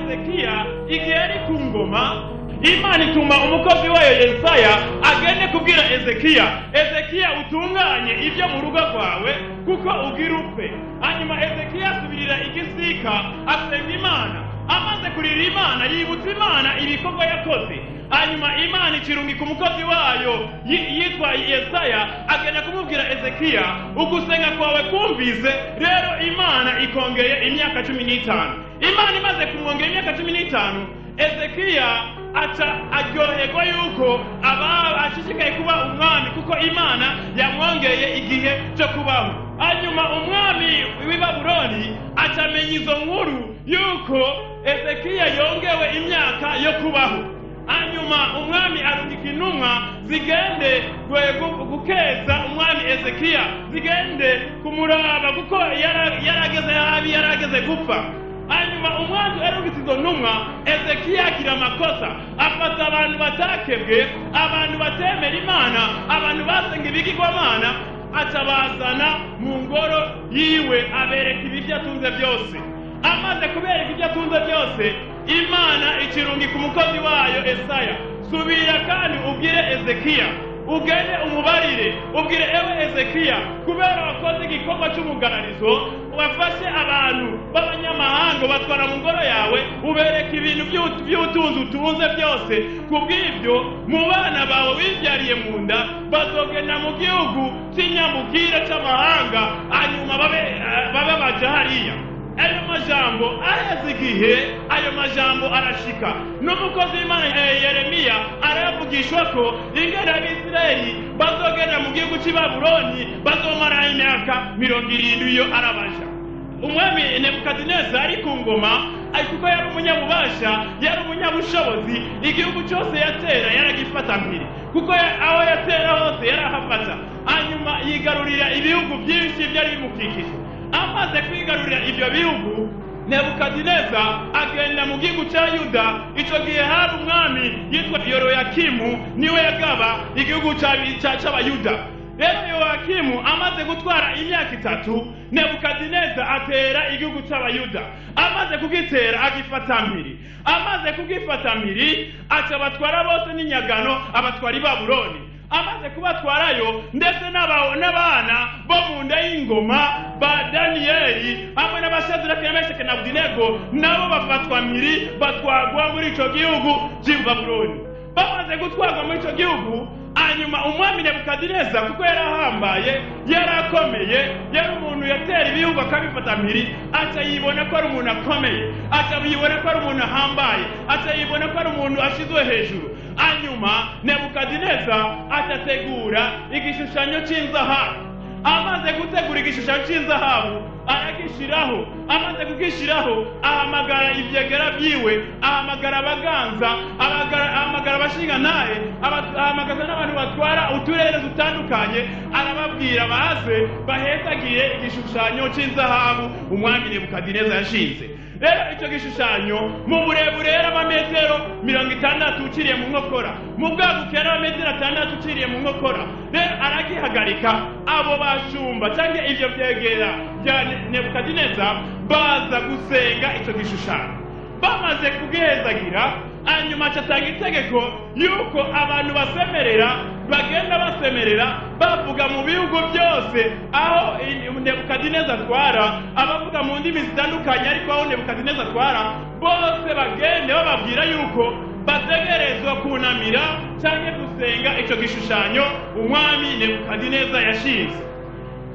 Ezekiya igihe ari ku ngoma, Imana ituma umukozi wayo Yesaya agende kubwira Ezekiya utunganye ibyo mu rugo rwawe kuko ugira upfe. Hanyuma Ezekiya asubirira igisika asenga Imana, amaze kurira Imana yibutsa Imana ibikorwa yakoze. Hanyuma Imana ikirungika umukozi wayo yitwa Yesaya agenda kumubwira Ezekiya, ugusenga kwawe kumvise, rero Imana ikongeye imyaka 15. Imana imaze kumwongera imyaka 15, Ezekiya aryoherwa yuko ashishikaye kuba umwami kuko Imana yamwongeye igihe cyo kubaho. Hanyuma umwami w'i Babuloni amenya izo nkuru yuko Ezekiya yongewe imyaka yo kubaho. Hanyuma umwami arungika intumwa zigende gukeza umwami Ezekiya, zigende kumuraba kuko yarageze habi, yarageze gupfa. Hanyuma umwanzi arungitse izo ntumwa, Ezekiya akira amakosa, afata abantu batakebwe, abantu batemera Imana, abantu basenga ibigirwamana, atabazana mu ngoro yiwe abereka ibyo atunze byose. Amaze kubereka ibyo atunze byose, Imana ikirungika umukozi wayo Yesaya, subira kandi ubwire Ezekiya, ugende umubarire, ubwire ewe Ezekiya, kubera wakoze igikorwa cy'umugararizo, wafashe abantu b'abanyamahanga batwara mu ngoro yawe, ubereka ibintu by'ubutunzi utunze byose. Kubw'ibyo mu bana bawe wibyariye mu nda bazogenda mu gihugu cy'inyamubwire cy'amahanga, hanyuma babe baja hariya. Ayo majambo aheze igihe, ayo majambo arashika n'umukozi w'Imana Yeremiya arayavugishwa ko ingene Abisirayeli bazogenda mu gihugu cy'i Babuloni bazomara imyaka 70 iyo arabaja. Umwami Nebukadineza ari ku ngoma, kuko yari umunyabubasha, yari umunyabushobozi, igihugu cyose yatera yaragifata mpiri, kuko aho yatera hose yarahafata. Hanyuma yigarurira ibihugu byinshi byari bimukikije. Amaze kwigarurira ibyo bihugu, Nebukadineza agenda mu gihugu cya Yuda. Icyo gihe hari umwami yitwa Yehoyakimu, niwe yagaba igihugu cy'Abayuda. Rero Yehoyakimu amaze gutwara imyaka 3, Nebukadineza atera igihugu cy'Abayuda. Amaze kugitera agifata mpiri. Amaze kugifata mpiri, acabatwara bose n'inyagano, abatwara i Babuloni. Amaze kubatwarayo ndetse n'abana bo mu nda y'ingoma ba Daniyeli hamwe n'Abashaduraki, Meshaki na Abedenego nabo bafatwa mpiri, batwagwa muri icyo gihugu cy'i Babuloni. Bamaze gutwagwa muri icyo gihugu, hanyuma umwami Nebukadineza kuko yarahambaye, yarakomeye, yari umuntu yatera ibihugu akabifata mpiri, aca yibona ko ari umuntu akomeye, aca yibona ko ari umuntu ahambaye, aca yibona ko ari umuntu ashizwe hejuru. Hanyuma Nebukadineza atategura igishushanyo cy'inzahabu. Amaze gutegura igishushanyo cy'inzahabu aragishiraho. Amaze kugishiraho ahamagara ibyegera byiwe, ahamagara abaganza, ahamagara abashinga naye, ahamagaza n'abantu batwara uturere dutandukanye, arababwira baze bahetagiye igishushanyo cy'inzahabu umwami Nebukadineza yashinze. Rero icyo gishushanyo mu burebure era metero 60 uciriye mu nkokora, mu bwaguke era metero 6 uciriye mu nkokora. Rero aragihagarika, abo bashumba cyangwa ibyo byegera bya Nebukadineza baza gusenga icyo gishushanyo. Bamaze kugihezagira, hanyuma atanga itegeko yuko abantu basemerera bagenda basemerera bavuga mu bihugu byose aho Nebukadineza atwara, abavuga mu ndimi zitandukanye ariko aho Nebukadineza atwara bose bagende bababwira yuko bategerezwa kunamira cyangwa gusenga icyo gishushanyo umwami Nebukadineza yashinze.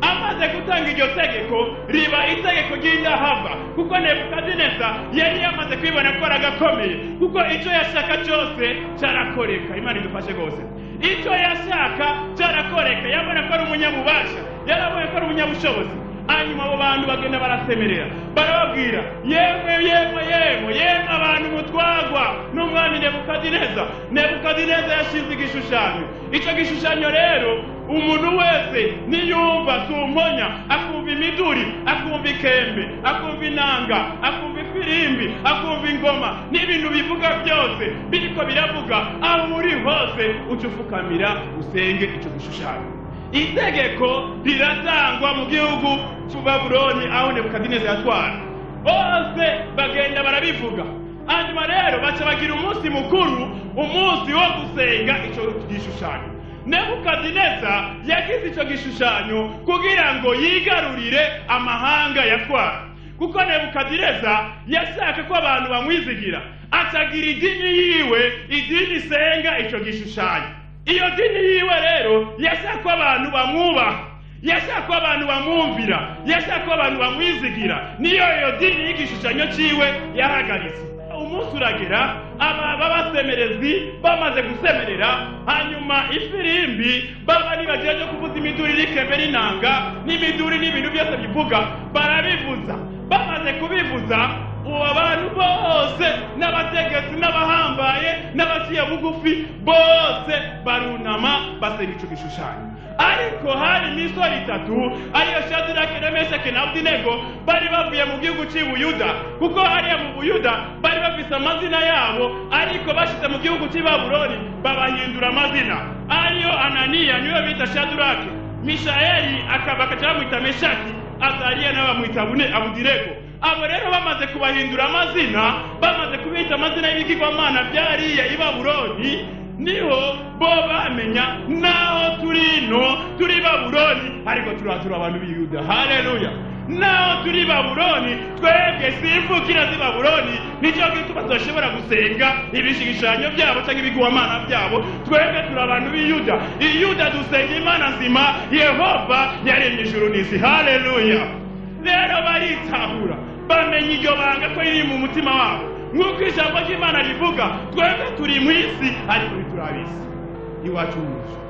Amaze gutanga iryo tegeko, riba itegeko ry'indahava, kuko Nebukadineza yari yamaze kwibona ko aragakomeye, kuko icyo yashaka cyose cyarakoreka. Imana idufashe rwose. Icyo yashaka cyarakoreka, yabona ko ari umunyabubasha, yarabona ko ari umunyabushobozi. Hanyuma abo bantu bagenda barasemerera, barababwira, yemwe abantu mutwagwa n'umwami Nebukadineza. Nebukadineza yashinze igishushanyo. Icyo gishushanyo rero umuntu wese niyumva sumponya, akumva imiduri, akumva ikembe, akumva inanga, akumva ifirimbi, akumva ingoma, n'ibintu bivuga byose biriko biravuga, aho uri hose ucufukamira usenge icyo gishushanyo. Itegeko riratangwa mu gihugu cy'u Babuloni aho Nebukadineza yatwara. Bose bagenda barabivuga. hanyuma rero baca bagira umunsi mukuru, umunsi wo gusenga ico gishushanyo. Nebukadineza yagize ico gishushanyo kugira ngo yigarurire amahanga yatwara, kuko Nebukadineza yashaka ko abantu bamwizigira, atagira idini yiwe, idini isenga ico gishushanyo. Iyo dini yiwe rero yashaka ko abantu bamwubaha, yashaka ko abantu bamwumvira, yashaka ko abantu bamwizigira. Niyo iyo dini y'igishushanyo ciwe yahagaritse. Umunsi uragera, aba basemerezi bamaze gusemerera, hanyuma ifirimbi baba nibagiye kuvuza imiduri n'ikembe n'inanga n'imiduri n'ibintu byose bivuga, barabivuza. Bamaze kubivuza, abantu bose n'abategetsi n'abahambaye n'abaciye bugufi bose barunama basenga ico gishushanyo. Ariko hari imisoro itatu, ariyo Shadirake na Meshaki na Abedenego, bari bavuye mu gihugu cy'i Buyuda, kuko hariya mu Buyuda bari bafise amazina yabo, ariko bashize mu gihugu cy'i Babuloni babahindura amazina. Ariyo Ananiya niwe bita Shadirake, Mishayeli bakaca bamwita Meshaki, Azariya nawe bamwita Abedenego. Abo rero bamaze kubahindura amazina, bamaze kubita amazina y'ibigirwamana byariya i Babuloni, niho bo bamenya naho turi Babuloni, ariko turatura abantu b'Iyuda. Haleluya! Naho turi Babuloni, twebwe simvukira zi Babuloni, nicyo gituma tudashobora gusenga ibishigishanya byabo cyangwa ibigirwamana byabo. Twebwe turi abantu b'Iyuda. Iyuda dusenga Imana nzima, Yehova yaremye ijuru n'isi. Haleluya! Rero baritahura, bamenya iryo banga ko riri mu mutima wabo, nk'uko ijambo ry'Imana rivuga, twebwe turi mu isi ariko turabisi iwacu mw'ijuru.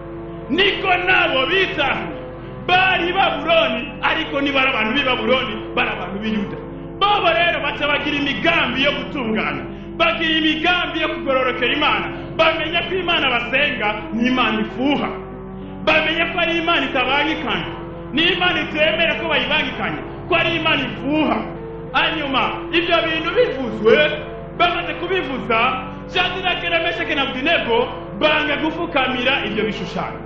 Niko nabo bitahuye, bari Babuloni ariko ni bari abantu b'i Babuloni, bari abantu b'Iyuda. Bobo rero baca bagira imigambi yo gutungana, bagira imigambi yo kugororokera Imana. Bamenya ko Imana basenga ni Imana ifuha, bamenya ko ari Imana itabangikanye, ni Imana itemera ko bayibangikanye, ko ari Imana ifuha. Hanyuma ibyo bintu bivuzwe, bamaze kubivuza, Shadirake na Meshaki na Abedenego banga gufukamira ibyo bishushanyo.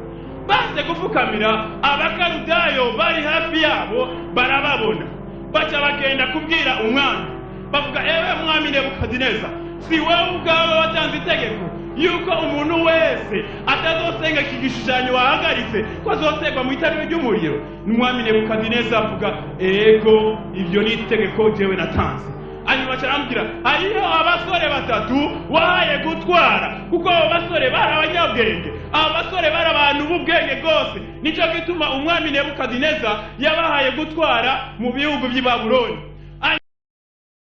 Baze gufukamira, Abakaludayo bari hafi yabo barababona, baca bagenda kubwira umwami, bavuga, ewe mwami Nebukadineza, si wowe ubwawe watanze itegeko yuko umuntu wese atazosenga iki gishushanyo wahagaritse ko azotegwa mu itaniro ry'umuriro? Umwami Nebukadineza avuga, ego ibyo ni itegeko jewe natanze. Hanyuma aramubwira, hariho abasore batatu wahaye gutwara, kuko abo basore bari abanyabwenge, abo basore bari abantu b'ubwenge bwose. Nicyo gituma umwami Nebukadineza yabahaye gutwara mu bihugu by'i Babuloni.